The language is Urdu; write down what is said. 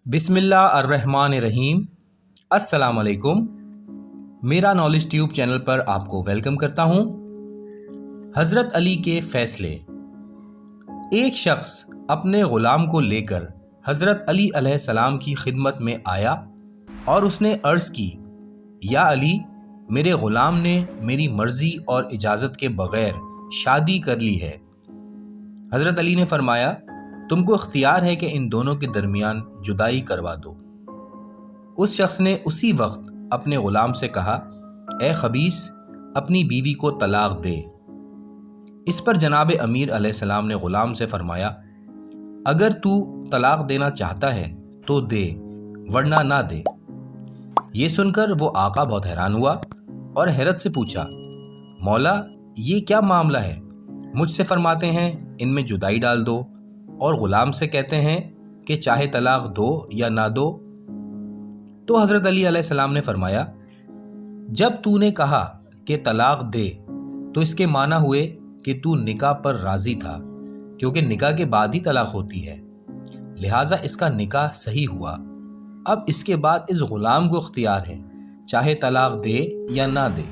بسم اللہ الرحمن الرحیم۔ السلام علیکم، میرا نالج ٹیوب چینل پر آپ کو ویلکم کرتا ہوں۔ حضرت علی کے فیصلے۔ ایک شخص اپنے غلام کو لے کر حضرت علی علیہ السلام کی خدمت میں آیا اور اس نے عرض کی، یا علی، میرے غلام نے میری مرضی اور اجازت کے بغیر شادی کر لی ہے۔ حضرت علی نے فرمایا، تم کو اختیار ہے کہ ان دونوں کے درمیان جدائی کروا دو۔ اس شخص نے اسی وقت اپنے غلام سے کہا، اے خبیث، اپنی بیوی کو طلاق دے۔ اس پر جناب امیر علیہ السلام نے غلام سے فرمایا، اگر تو طلاق دینا چاہتا ہے تو دے، ورنہ نہ دے۔ یہ سن کر وہ آقا بہت حیران ہوا اور حیرت سے پوچھا، مولا، یہ کیا معاملہ ہے؟ مجھ سے فرماتے ہیں ان میں جدائی ڈال دو، اور غلام سے کہتے ہیں کہ چاہے طلاق دو یا نہ دو۔ تو حضرت علی علیہ السلام نے فرمایا، جب تو نے کہا کہ طلاق دے تو اس کے معنی ہوئے کہ تو نکاح پر راضی تھا، کیونکہ نکاح کے بعد ہی طلاق ہوتی ہے، لہٰذا اس کا نکاح صحیح ہوا۔ اب اس کے بعد اس غلام کو اختیار ہے، چاہے طلاق دے یا نہ دے۔